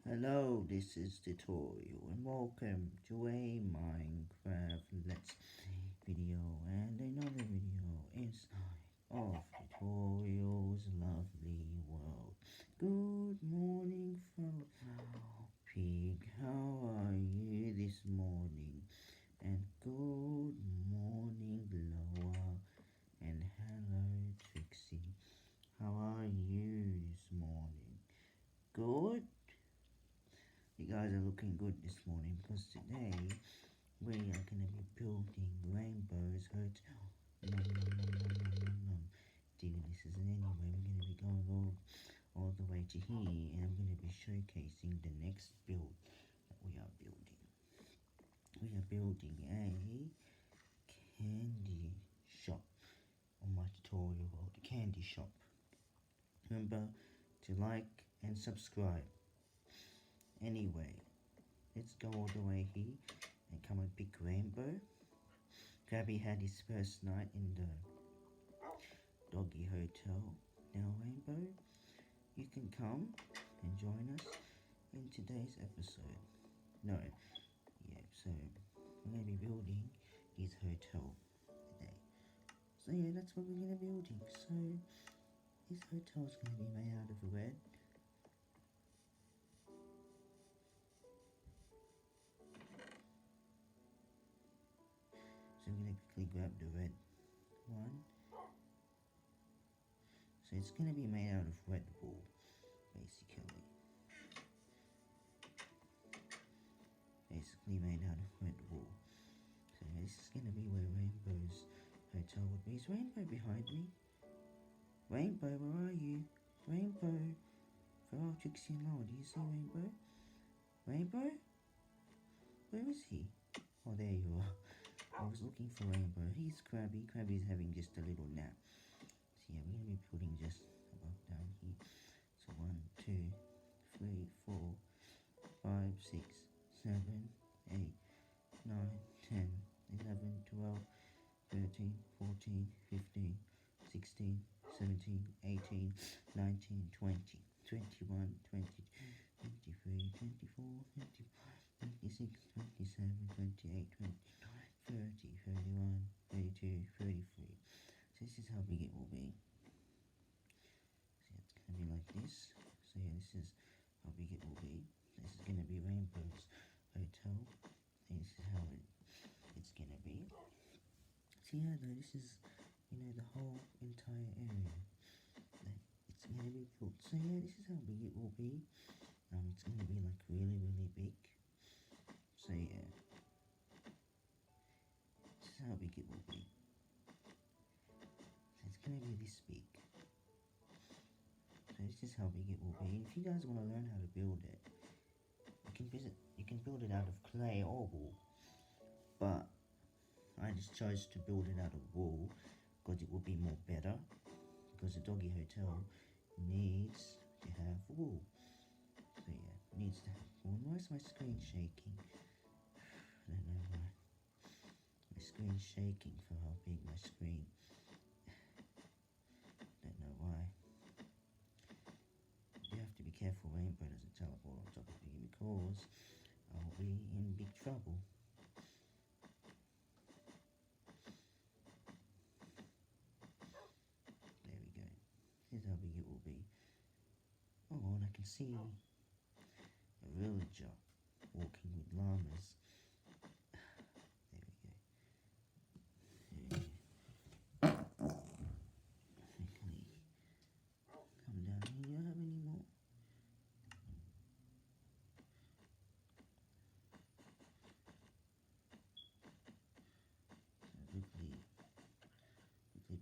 Hello, this is Tutorial and welcome to a Minecraft Let's Play video and another video inside of Tutorial's lovely world. Good morning, fellow pig. How are you this morning? And good morning, Loa. And hello, Trixie. How are you this morning? Good? You guys are looking good this morning because today we are going to be building Rainbow's Hotel. Nom, nom, nom, nom, nom, nom, nom. Dear, this isn't anyway. We're going to be going all the way to here and I'm going to be showcasing the next build that we are building. We are building a candy shop on my tutorial world. The candy shop. Remember to like and subscribe. Anyway, let's go all the way here and come and pick Rainbow. Krabby had his first night in the doggy hotel. Now Rainbow, you can come and join us in today's episode. No, yeah, so we're going to be building his hotel today. So yeah, that's what we're going to be building. So this hotel is going to be made out of red. So we're going to quickly grab the red one. So it's going to be made out of red wool, basically. Basically made out of red wool. So this is going to be where Rainbow's hotel would be. Is Rainbow behind me? Rainbow, where are you? Rainbow. Farrell, Trixie and Laura, do you see Rainbow? Rainbow? Where is he? Oh, there you are. I was looking for Rainbow. He's Krabby. Krabby's having just a little nap. So yeah, we're going to be building just above down here. So 1, 2, 3, 4, 5, 6, 7, 8, 9, 10, 11, 12, 13, 14, 15, 16, 17, 18, 19, 20, 21, 22, 23, 24, 25, 26, 27, 28, 29, 30, 31, 32, 33. So this is how big it will be. So it's going to be like this. So yeah, this is how big it will be. This is going to be Rainbow's hotel. This is how it's going to be. So yeah, though, this is, the whole entire area that it's going to be built. So yeah, this is how big it will be. It's going to be like really, really big. So yeah, this is how big it will be. So it's going to be this big. So this is how big it will be. If you guys want to learn how to build it, you can build it out of clay or wool. But I just chose to build it out of wool because it will be more better. Because the doggy hotel needs to have wool. So yeah, needs to have wool. Why is my screen shaking? I don't know why. My screen's shaking for how big my screen. Don't know why. You have to be careful Rainbow doesn't teleport on top of me because I'll be in big trouble. There we go. Here's how big it will be. Oh, and I can see a villager walking with llamas. There we go. Quickly come down here. Do you have any more? So quickly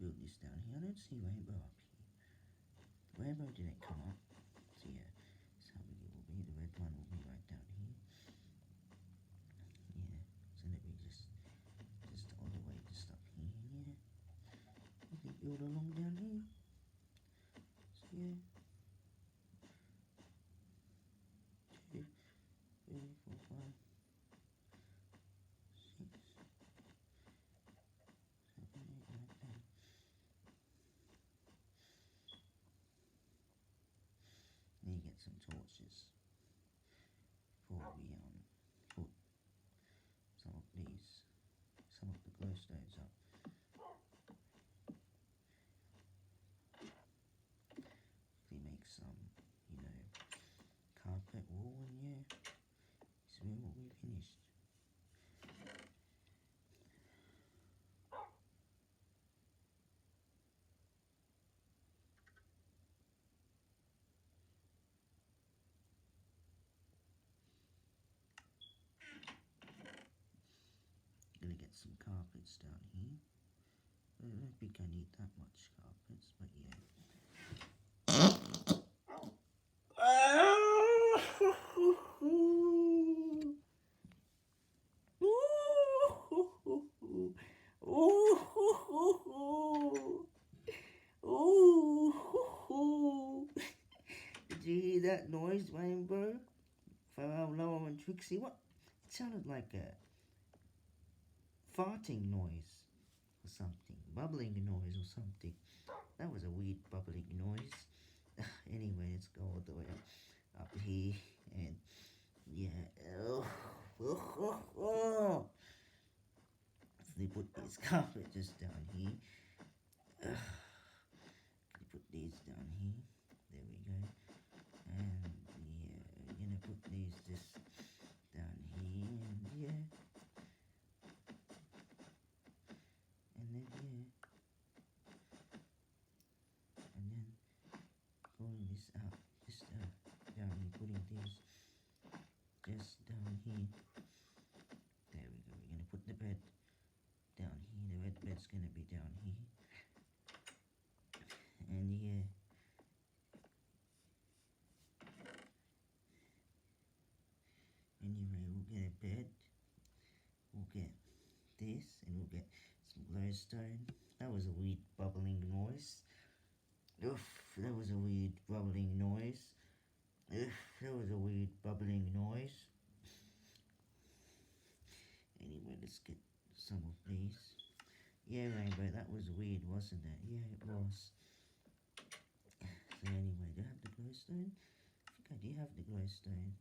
build this down here. I don't see Rainbow up here. Rainbow didn't come up. So yeah, that's how big it will be. The red one will be right down here. Yeah, so let me just all the way just up here. Yeah, we can build along down here. So yeah, 2, 3, 4, 5, 6, 7, 8, 9, 10. Then you get some torches. carpets down here. I don't think I need that much carpets, but yeah. Did you hear that noise, Rainbow? Pharrell, Lower and Trixie? What? It sounded like a farting noise or something, bubbling noise or something. That was a weird bubbling noise. Anyway, let's go all the way up here and yeah. They put this carpet just down here. Put these down here. There we go. And yeah, we're gonna put these just down here and yeah. And then yeah. And then pulling this out, just down here, putting these just down here. There we go. We're gonna put the bed down here. The red bed's gonna be down here. And yeah. Anyway, we'll get a bed. We'll get this, and we'll get some glowstone. That was a weird bubbling noise. Oof, that was a weird bubbling noise. Oof, that was a weird bubbling noise. Anyway, let's get some of these. Yeah, Rainbow, that was weird, wasn't it? Yeah, it was. So anyway, do I have the glowstone? I think I do have the glowstone.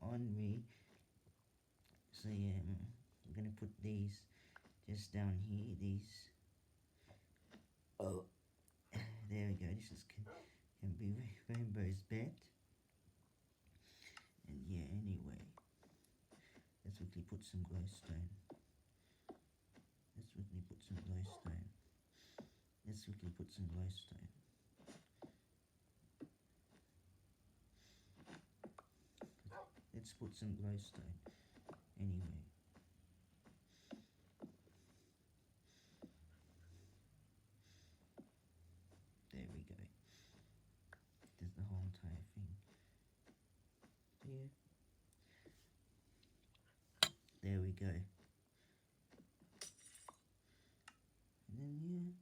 On me. So yeah, I'm gonna put these just down here. These. Oh, there we go. This is can be Rainbow's bed. And yeah, anyway, let's quickly put some glowstone. Let's quickly put some glowstone. Let's quickly put some glowstone. Let's put some glowstone. Anyway. There we go. There's the whole entire thing. Yeah. There we go. And then yeah.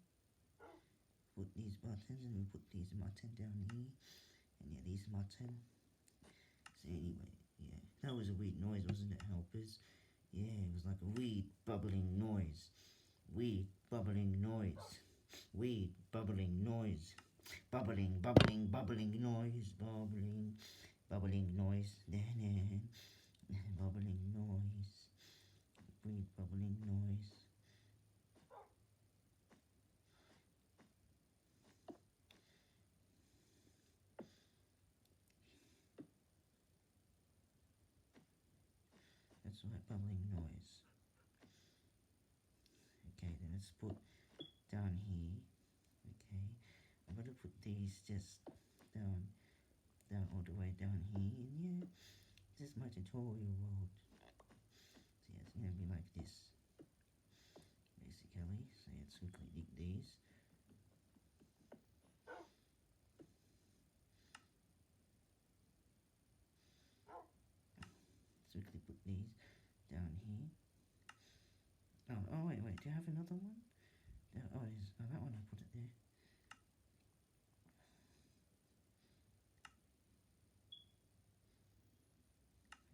Put these buttons and we put these mutton down here. And yeah, these mutton. So anyway, yeah. That was a weird noise, wasn't it, helpers? Yeah, it was like a weird bubbling noise. Weird bubbling noise. Weird bubbling noise. Bubbling, bubbling, bubbling noise. Bubbling, bubbling noise. Bubbling noise. Weird bubbling noise. That's right, bubbling noise. Okay, then let's put down here. Okay, I'm gonna put these just down all the way down here. And yeah, this is my tutorial world. So yeah, it's gonna be like this, basically. So let's quickly dig these. Let's quickly put these down here. Oh wait, do you have another one? Oh, that one I put it there.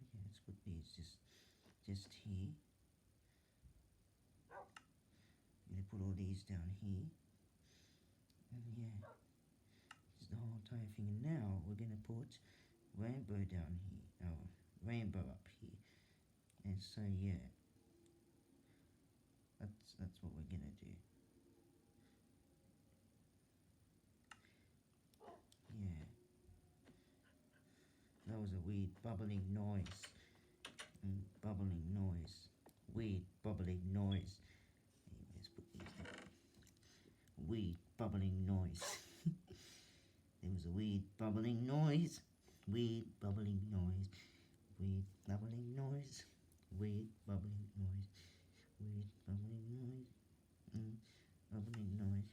Okay, let's put these just here. I'm gonna put all these down here. And yeah, this is the whole entire thing. And now we're gonna put Rainbow down here. Oh, Rainbow up here. And so yeah, that's what we're gonna do. Yeah, that was a weird bubbling noise. Bubbling noise. Weird bubbling noise. Anyway, let's put these down. Weird bubbling noise. There was a weird bubbling noise. Weird bubbling noise. Weird bubbling noise. Weird bubbling noise. Weird bubbling noise. Bubbling noise.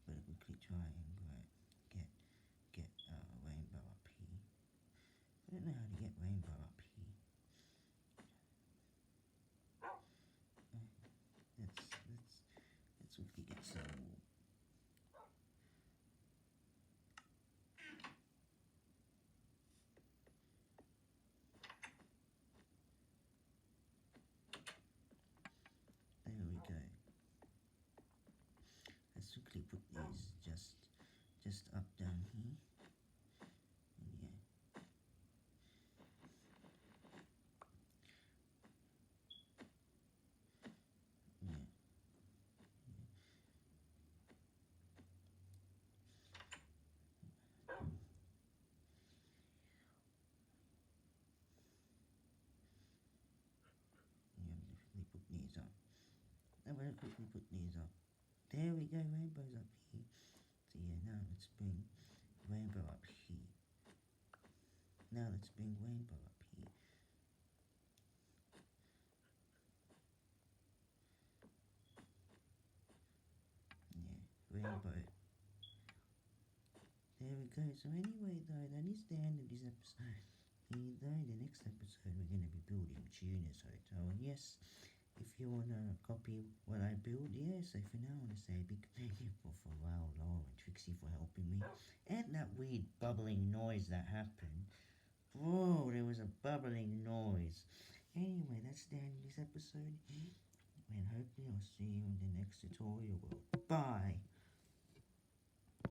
Better quickly try and get rainbow up here. I don't know how to get rainbow up here. Let's quickly get some more. There we go. Let's quickly put these just up down here. And yeah. Yeah. Yeah, definitely put these up. I'm gonna quickly put these up. There we go, rainbows up here. So yeah, now let's bring rainbow up here. Now let's bring rainbow up here. Yeah, rainbow. There we go. So anyway though, that is the end of this episode. Here though, the next episode we're going to be building Tuna's Hotel. And yes, if you want to copy what I built, yeah, so for now I want to say a big thank you for Pharrell, Laura and Trixie for helping me. And that weird bubbling noise that happened. Whoa, there was a bubbling noise. Anyway, that's the end of this episode. And hopefully I'll see you in the next tutorial. Bye.